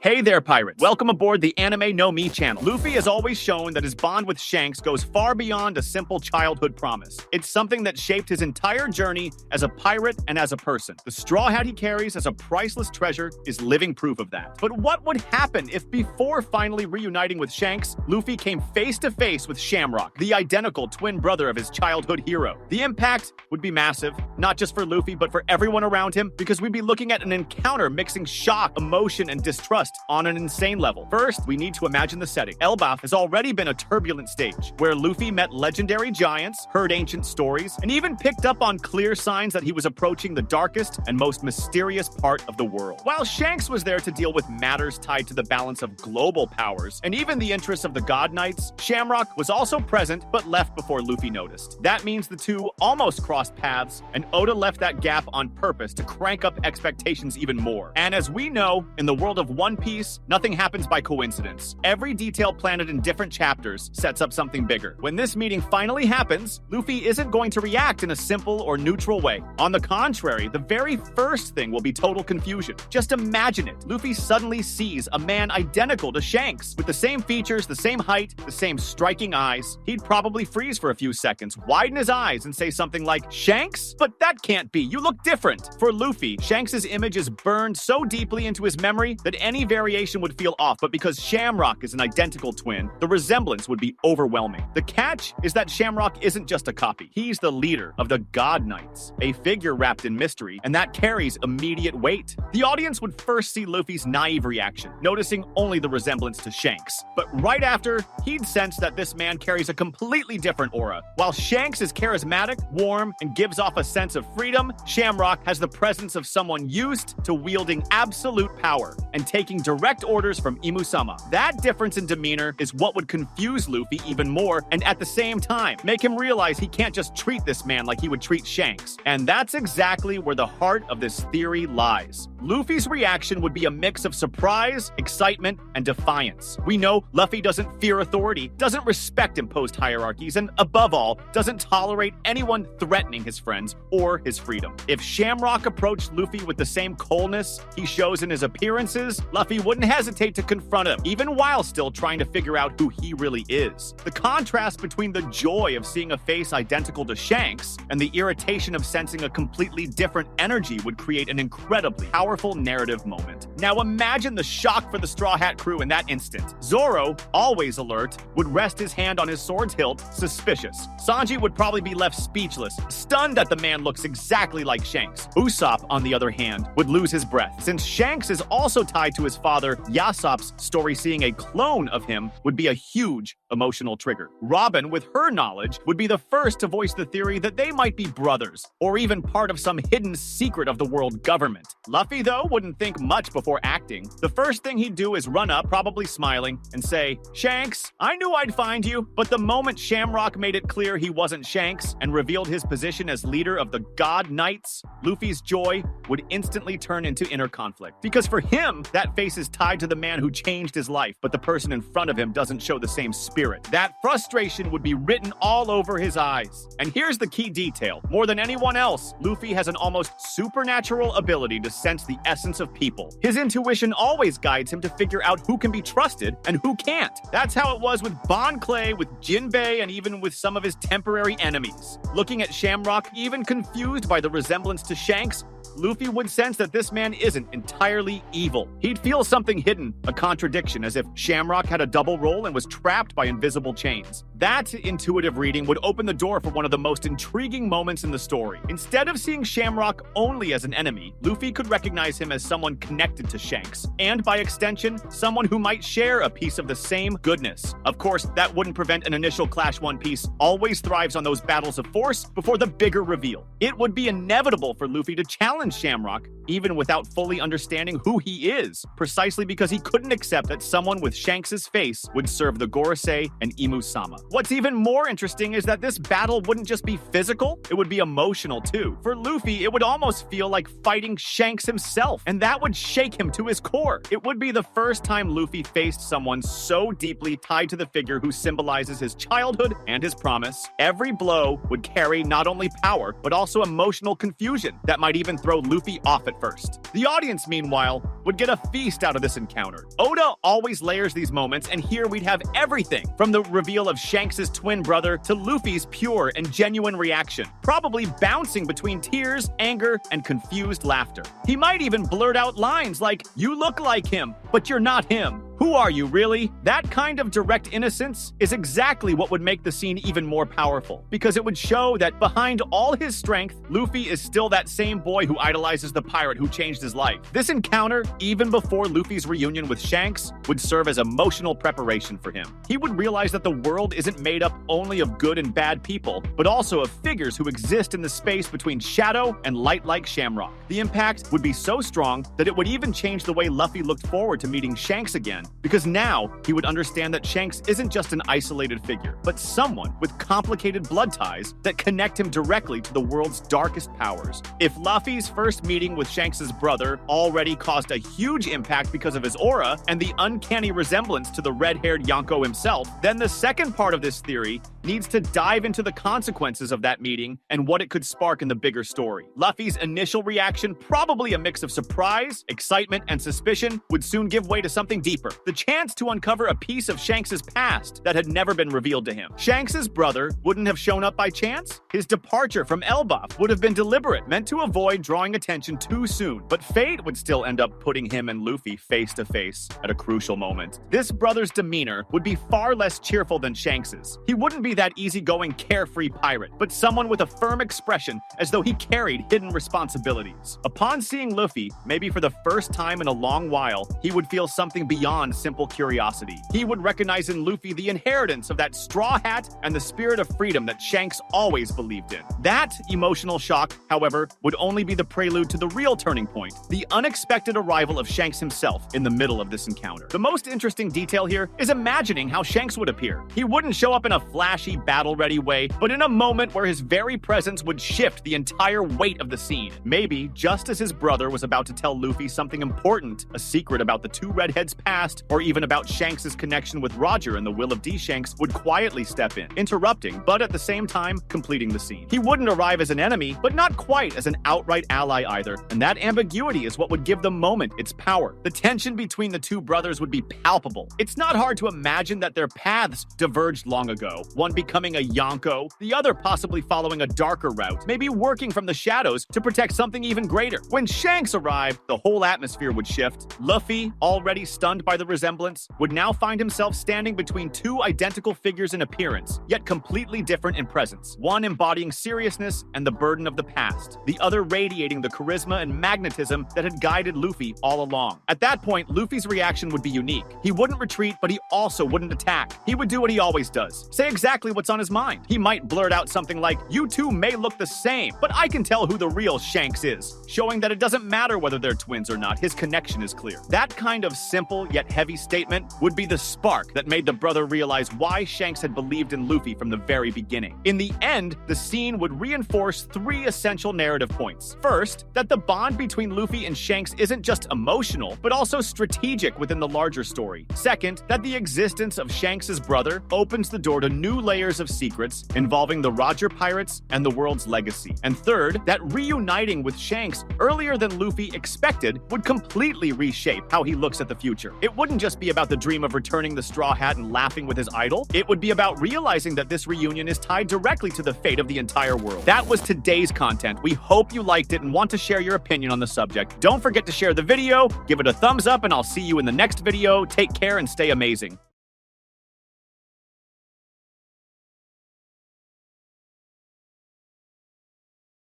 Hey there, pirates. Welcome aboard the Anime No Me channel. Luffy has always shown that his bond with Shanks goes far beyond a simple childhood promise. It's something that shaped his entire journey as a pirate and as a person. The straw hat he carries as a priceless treasure is living proof of that. But what would happen if before finally reuniting with Shanks, Luffy came face to face with Shamrock, the identical twin brother of his childhood hero? The impact would be massive, not just for Luffy, but for everyone around him, because we'd be looking at an encounter mixing shock, emotion, and distrust on an insane level. First, we need to imagine the setting. Elbaf has already been a turbulent stage, where Luffy met legendary giants, heard ancient stories, and even picked up on clear signs that he was approaching the darkest and most mysterious part of the world. While Shanks was there to deal with matters tied to the balance of global powers, and even the interests of the God Knights, Shamrock was also present, but left before Luffy noticed. That means the two almost crossed paths, and Oda left that gap on purpose to crank up expectations even more. And as we know, in the world of One Piece, nothing happens by coincidence. Every detail planted in different chapters sets up something bigger. When this meeting finally happens, Luffy isn't going to react in a simple or neutral way. On the contrary, the very first thing will be total confusion. Just imagine it. Luffy suddenly sees a man identical to Shanks, with the same features, the same height, the same striking eyes. He'd probably freeze for a few seconds, widen his eyes, and say something like, "Shanks? But that can't be. You look different." For Luffy, Shanks' image is burned so deeply into his memory that any variation would feel off, but because Shamrock is an identical twin, the resemblance would be overwhelming. The catch is that Shamrock isn't just a copy. He's the leader of the God Knights, a figure wrapped in mystery, and that carries immediate weight. The audience would first see Luffy's naive reaction, noticing only the resemblance to Shanks. But right after, he'd sense that this man carries a completely different aura. While Shanks is charismatic, warm, and gives off a sense of freedom, Shamrock has the presence of someone used to wielding absolute power and taking direct orders from Imu-sama. That difference in demeanor is what would confuse Luffy even more, and at the same time, make him realize he can't just treat this man like he would treat Shanks. And that's exactly where the heart of this theory lies. Luffy's reaction would be a mix of surprise, excitement, and defiance. We know Luffy doesn't fear authority, doesn't respect imposed hierarchies, and above all, doesn't tolerate anyone threatening his friends or his freedom. If Shamrock approached Luffy with the same coldness he shows in his appearances, Luffy wouldn't hesitate to confront him, even while still trying to figure out who he really is. The contrast between the joy of seeing a face identical to Shanks and the irritation of sensing a completely different energy would create an incredibly powerful narrative moment. Now imagine the shock for the Straw Hat crew in that instant. Zoro, always alert, would rest his hand on his sword's hilt, suspicious. Sanji would probably be left speechless, stunned that the man looks exactly like Shanks. Usopp, on the other hand, would lose his breath. Since Shanks is also tied to his father, Yasopp's story seeing a clone of him would be a huge emotional trigger. Robin, with her knowledge, would be the first to voice the theory that they might be brothers, or even part of some hidden secret of the world government. Luffy, though, wouldn't think much before acting. The first thing he'd do is run up, probably smiling, and say, "Shanks, I knew I'd find you." But the moment Shamrock made it clear he wasn't Shanks and revealed his position as leader of the God Knights, Luffy's joy would instantly turn into inner conflict. Because for him, that face is tied to the man who changed his life, but the person in front of him doesn't show the same spirit. That frustration would be written all over his eyes. And here's the key detail. More than anyone else, Luffy has an almost supernatural ability to sense the essence of people. His intuition always guides him to figure out who can be trusted and who can't. That's how it was with Bon Clay, with Jinbei, and even with some of his temporary enemies. Looking at Shamrock, even confused by the resemblance to Shanks, Luffy would sense that this man isn't entirely evil. He'd feel something hidden, a contradiction, as if Shamrock had a double role and was trapped by invisible chains. That intuitive reading would open the door for one of the most intriguing moments in the story. Instead of seeing Shamrock only as an enemy, Luffy could recognize him as someone connected to Shanks, and by extension, someone who might share a piece of the same goodness. Of course, that wouldn't prevent an initial clash. One Piece always thrives on those battles of force before the bigger reveal. It would be inevitable for Luffy to challenge Shamrock, even without fully understanding who he is, precisely because he couldn't accept that someone with Shanks' face would serve the Gorosei and Imu-sama. What's even more interesting is that this battle wouldn't just be physical, it would be emotional too. For Luffy, it would almost feel like fighting Shanks himself, and that would shake him to his core. It would be the first time Luffy faced someone so deeply tied to the figure who symbolizes his childhood and his promise. Every blow would carry not only power, but also emotional confusion that might even throw Luffy off at first. The audience, meanwhile, would get a feast out of this encounter. Oda always layers these moments, and here we'd have everything from the reveal of Shanks' twin brother to Luffy's pure and genuine reaction, probably bouncing between tears, anger, and confused laughter. He might even blurt out lines like, "You look like him, but you're not him. Who are you, really?" That kind of direct innocence is exactly what would make the scene even more powerful, because it would show that behind all his strength, Luffy is still that same boy who idolizes the pirate who changed his life. This encounter, even before Luffy's reunion with Shanks, would serve as emotional preparation for him. He would realize that the world isn't made up only of good and bad people, but also of figures who exist in the space between shadow and light like Shamrock. The impact would be so strong that it would even change the way Luffy looked forward to meeting Shanks again, because now he would understand that Shanks isn't just an isolated figure, but someone with complicated blood ties that connect him directly to the world's darkest powers. If Luffy's first meeting with Shanks' brother already caused a huge impact because of his aura and the uncanny resemblance to the red-haired Yonko himself, then the second part of this theory needs to dive into the consequences of that meeting and what it could spark in the bigger story. Luffy's initial reaction, probably a mix of surprise, excitement, and suspicion, would soon give way to something deeper. The chance to uncover a piece of Shanks' past that had never been revealed to him. Shanks' brother wouldn't have shown up by chance. His departure from Elbaf would have been deliberate, meant to avoid drawing attention too soon. But fate would still end up putting him and Luffy face to face at a crucial moment. This brother's demeanor would be far less cheerful than Shanks's. He wouldn't be that easygoing, carefree pirate, but someone with a firm expression, as though he carried hidden responsibilities. Upon seeing Luffy, maybe for the first time in a long while, he would feel something beyond simple curiosity. He would recognize in Luffy the inheritance of that straw hat and the spirit of freedom that Shanks always believed in. That emotional shock, however, would only be the prelude to the real turning point, the unexpected arrival of Shanks himself in the middle of this encounter. The most interesting detail here is imagining how Shanks would appear. He wouldn't show up in a flashy, battle-ready way, but in a moment where his very presence would shift the entire weight of the scene. Maybe just as his brother was about to tell Luffy something important, a secret about the two redheads' past, or even about Shanks' connection with Roger and the will of D. Shanks, would quietly step in, interrupting, but at the same time, completing the scene. He wouldn't arrive as an enemy, but not quite as an outright ally either, and that ambiguity is what would give the moment its power. The tension between the two brothers would be palpable. It's not hard to imagine that their paths diverged long ago, one becoming a Yonko, the other possibly following a darker route, maybe working from the shadows to protect something even greater. When Shanks arrived, the whole atmosphere would shift. Luffy, already stunned by the resemblance, would now find himself standing between two identical figures in appearance, yet completely different in presence. One embodying seriousness and the burden of the past, the other radiating the charisma and magnetism that had guided Luffy all along. At that point, Luffy's reaction would be unique. He wouldn't retreat, but he also wouldn't attack. He would do what he always does, say exactly what's on his mind. He might blurt out something like, "You two may look the same, but I can tell who the real Shanks is," showing that it doesn't matter whether they're twins or not, his connection is clear. That kind of simple yet heavy statement would be the spark that made the brother realize why Shanks had believed in Luffy from the very beginning. In the end, the scene would reinforce three essential narrative points. First, that the bond between Luffy and Shanks isn't just emotional, but also strategic within the larger story. Second, that the existence of Shanks' brother opens the door to new layers of secrets involving the Roger Pirates and the world's legacy. And third, that reuniting with Shanks earlier than Luffy expected would completely reshape how he looks at the future. It wouldn't just be about the dream of returning the straw hat and laughing with his idol. It would be about realizing that this reunion is tied directly to the fate of the entire world. That was today's content. We hope you liked it and want to share your opinion on the subject. Don't forget to share the video, give it a thumbs up, and I'll see you in the next video. Take care and stay amazing.